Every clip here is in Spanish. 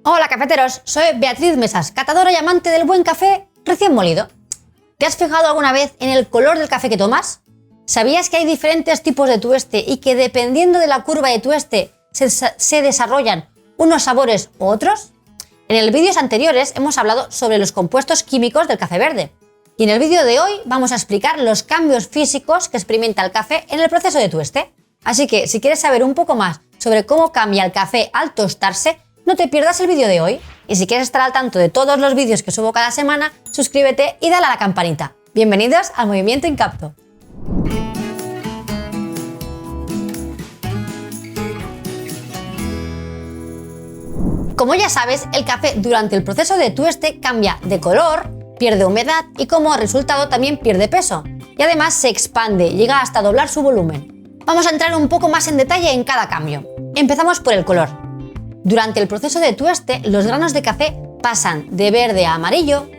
Hola cafeteros, soy Beatriz Mesas, catadora y amante del buen café recién molido. ¿Te has fijado alguna vez en el color del café que tomas? ¿Sabías que hay diferentes tipos de tueste y que dependiendo de la curva de tueste se desarrollan unos sabores u otros? En los vídeos anteriores hemos hablado sobre los compuestos químicos del café verde. Y en el vídeo de hoy vamos a explicar los cambios físicos que experimenta el café en el proceso de tueste. Así que si quieres saber un poco más sobre cómo cambia el café al tostarse, no te pierdas el vídeo de hoy. Y si quieres estar al tanto de todos los vídeos que subo cada semana, suscríbete y dale a la campanita. Bienvenidos al Movimiento Incapto. Como ya sabes, el café durante el proceso de tueste cambia de color, pierde humedad y como resultado también pierde peso. Y además se expande, llega hasta doblar su volumen. Vamos a entrar un poco más en detalle en cada cambio. Empezamos por el color. Durante el proceso de tueste, los granos de café pasan de verde a amarillo,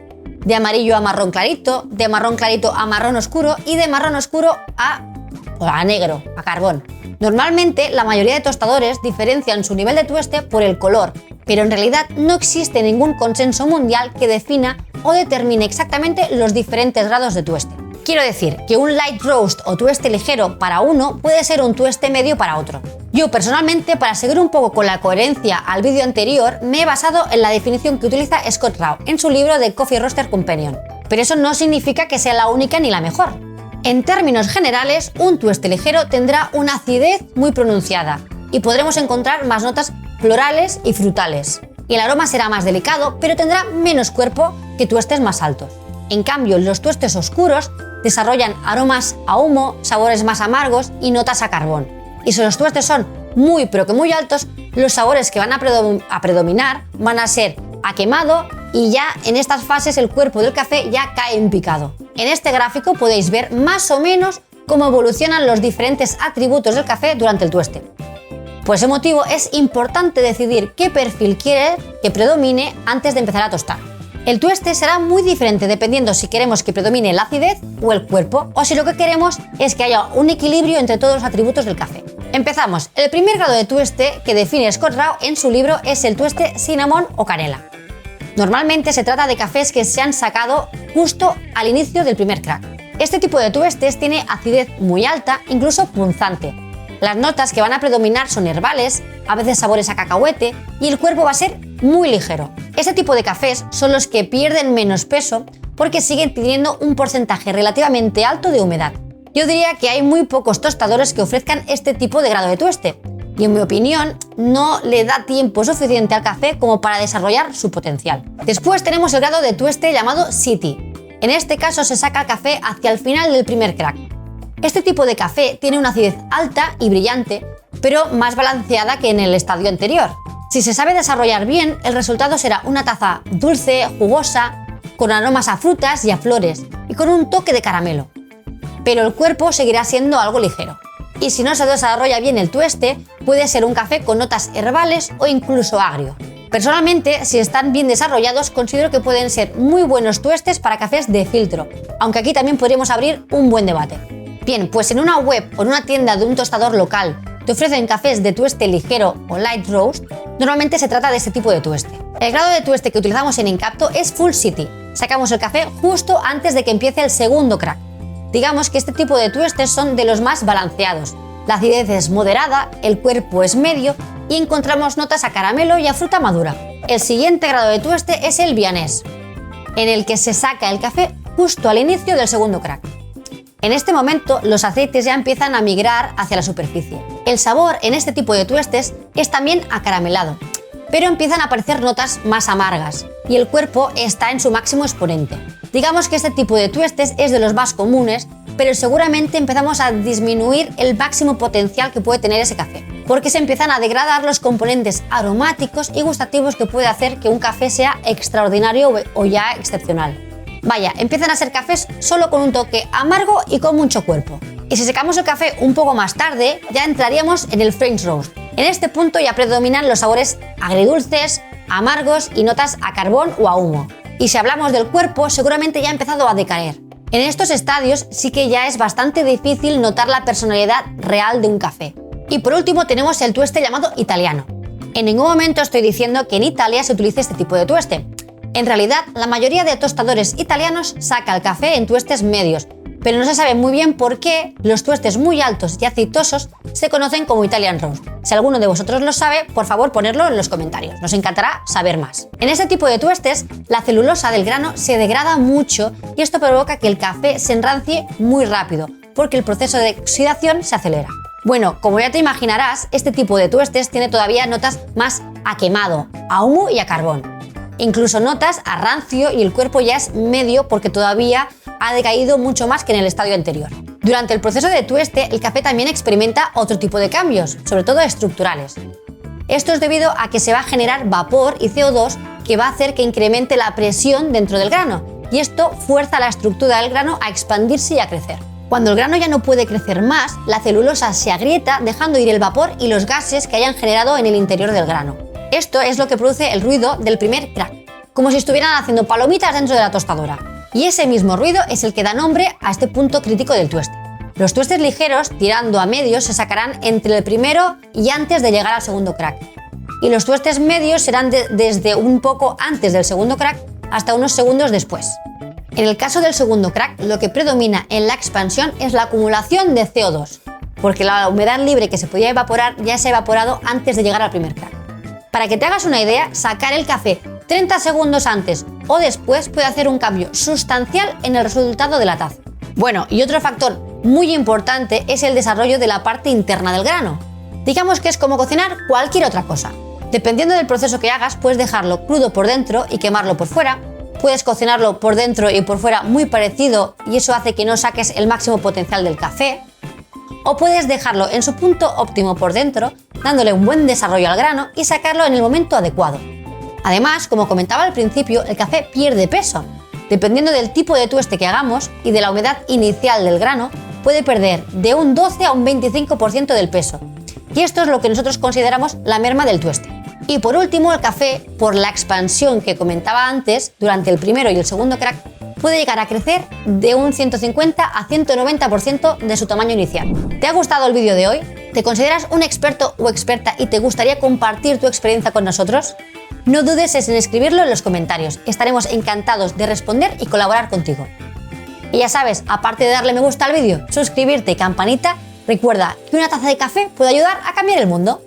de amarillo a marrón clarito, de marrón clarito a marrón oscuro y de marrón oscuro a negro, a carbón. Normalmente, la mayoría de tostadores diferencian su nivel de tueste por el color, pero en realidad no existe ningún consenso mundial que defina o determine exactamente los diferentes grados de tueste. Quiero decir que un light roast o tueste ligero para uno puede ser un tueste medio para otro. Yo personalmente, para seguir un poco con la coherencia al vídeo anterior, me he basado en la definición que utiliza Scott Rao en su libro The Coffee Roaster Companion, pero eso no significa que sea la única ni la mejor. En términos generales, un tueste ligero tendrá una acidez muy pronunciada y podremos encontrar más notas florales y frutales. Y el aroma será más delicado, pero tendrá menos cuerpo que tuestes más altos. En cambio, los tuestes oscuros desarrollan aromas a humo, sabores más amargos y notas a carbón. Y si los tuestes son muy pero que muy altos, los sabores que van a predominar van a ser a quemado y ya en estas fases el cuerpo del café ya cae en picado. En este gráfico podéis ver más o menos cómo evolucionan los diferentes atributos del café durante el tueste. Por ese motivo es importante decidir qué perfil quieres que predomine antes de empezar a tostar. El tueste será muy diferente dependiendo si queremos que predomine la acidez o el cuerpo, o si lo que queremos es que haya un equilibrio entre todos los atributos del café. Empezamos. El primer grado de tueste que define Scott Rao en su libro es el tueste cinnamon o canela. Normalmente se trata de cafés que se han sacado justo al inicio del primer crack. Este tipo de tuestes tiene acidez muy alta, incluso punzante. Las notas que van a predominar son herbales, a veces sabores a cacahuete, y el cuerpo va a ser muy ligero. Este tipo de cafés son los que pierden menos peso porque siguen teniendo un porcentaje relativamente alto de humedad. Yo diría que hay muy pocos tostadores que ofrezcan este tipo de grado de tueste, y en mi opinión no le da tiempo suficiente al café como para desarrollar su potencial. Después tenemos el grado de tueste llamado City. En este caso se saca el café hacia el final del primer crack. Este tipo de café tiene una acidez alta y brillante, pero más balanceada que en el estadio anterior. Si se sabe desarrollar bien, el resultado será una taza dulce, jugosa, con aromas a frutas y a flores, y con un toque de caramelo. Pero el cuerpo seguirá siendo algo ligero. Y si no se desarrolla bien el tueste, puede ser un café con notas herbales o incluso agrio. Personalmente, si están bien desarrollados, considero que pueden ser muy buenos tuestes para cafés de filtro, aunque aquí también podríamos abrir un buen debate. Bien, pues en una web o en una tienda de un tostador local te ofrecen cafés de tueste ligero o light roast, normalmente se trata de este tipo de tueste. El grado de tueste que utilizamos en Incapto es Full City. Sacamos el café justo antes de que empiece el segundo crack. Digamos que este tipo de tuestes son de los más balanceados. La acidez es moderada, el cuerpo es medio y encontramos notas a caramelo y a fruta madura. El siguiente grado de tueste es el vienés, en el que se saca el café justo al inicio del segundo crack. En este momento, los aceites ya empiezan a migrar hacia la superficie. El sabor en este tipo de tuestes es también acaramelado, pero empiezan a aparecer notas más amargas y el cuerpo está en su máximo exponente. Digamos que este tipo de tuestes es de los más comunes, pero seguramente empezamos a disminuir el máximo potencial que puede tener ese café, porque se empiezan a degradar los componentes aromáticos y gustativos que puede hacer que un café sea extraordinario o ya excepcional. Vaya, empiezan a ser cafés solo con un toque amargo y con mucho cuerpo. Y si secamos el café un poco más tarde, ya entraríamos en el French Roast. En este punto ya predominan los sabores agridulces, amargos y notas a carbón o a humo. Y si hablamos del cuerpo, seguramente ya ha empezado a decaer. En estos estadios sí que ya es bastante difícil notar la personalidad real de un café. Y por último tenemos el tueste llamado italiano. En ningún momento estoy diciendo que en Italia se utilice este tipo de tueste. En realidad, la mayoría de tostadores italianos saca el café en tuestes medios, pero no se sabe muy bien por qué los tuestes muy altos y aceitosos se conocen como Italian Roast. Si alguno de vosotros lo sabe, por favor ponedlo en los comentarios, nos encantará saber más. En este tipo de tuestes, la celulosa del grano se degrada mucho y esto provoca que el café se enrancie muy rápido, porque el proceso de oxidación se acelera. Bueno, como ya te imaginarás, este tipo de tuestes tiene todavía notas más a quemado, a humo y a carbón. Incluso notas a rancio y el cuerpo ya es medio porque todavía ha decaído mucho más que en el estadio anterior. Durante el proceso de tueste, el café también experimenta otro tipo de cambios, sobre todo estructurales. Esto es debido a que se va a generar vapor y CO2 que va a hacer que incremente la presión dentro del grano, y esto fuerza la estructura del grano a expandirse y a crecer. Cuando el grano ya no puede crecer más, la celulosa se agrieta dejando ir el vapor y los gases que hayan generado en el interior del grano. Esto es lo que produce el ruido del primer crack, como si estuvieran haciendo palomitas dentro de la tostadora. Y ese mismo ruido es el que da nombre a este punto crítico del tueste. Los tuestes ligeros, tirando a medios, se sacarán entre el primero y antes de llegar al segundo crack. Y los tuestes medios serán desde un poco antes del segundo crack hasta unos segundos después. En el caso del segundo crack, lo que predomina en la expansión es la acumulación de CO2, porque la humedad libre que se podía evaporar ya se ha evaporado antes de llegar al primer crack. Para que te hagas una idea, sacar el café 30 segundos antes o después puede hacer un cambio sustancial en el resultado de la taza. Bueno, y otro factor muy importante es el desarrollo de la parte interna del grano. Digamos que es como cocinar cualquier otra cosa. Dependiendo del proceso que hagas, puedes dejarlo crudo por dentro y quemarlo por fuera. Puedes cocinarlo por dentro y por fuera muy parecido y eso hace que no saques el máximo potencial del café. O puedes dejarlo en su punto óptimo por dentro, dándole un buen desarrollo al grano y sacarlo en el momento adecuado. Además, como comentaba al principio, el café pierde peso. Dependiendo del tipo de tueste que hagamos y de la humedad inicial del grano, puede perder de un 12 a un 25% del peso. Y esto es lo que nosotros consideramos la merma del tueste. Y por último, el café, por la expansión que comentaba antes, durante el primero y el segundo crack, puede llegar a crecer de un 150 a 190% de su tamaño inicial. ¿Te ha gustado el vídeo de hoy? ¿Te consideras un experto o experta y te gustaría compartir tu experiencia con nosotros? No dudes en escribirlo en los comentarios, estaremos encantados de responder y colaborar contigo. Y ya sabes, aparte de darle me gusta al vídeo, suscribirte y campanita, recuerda que una taza de café puede ayudar a cambiar el mundo.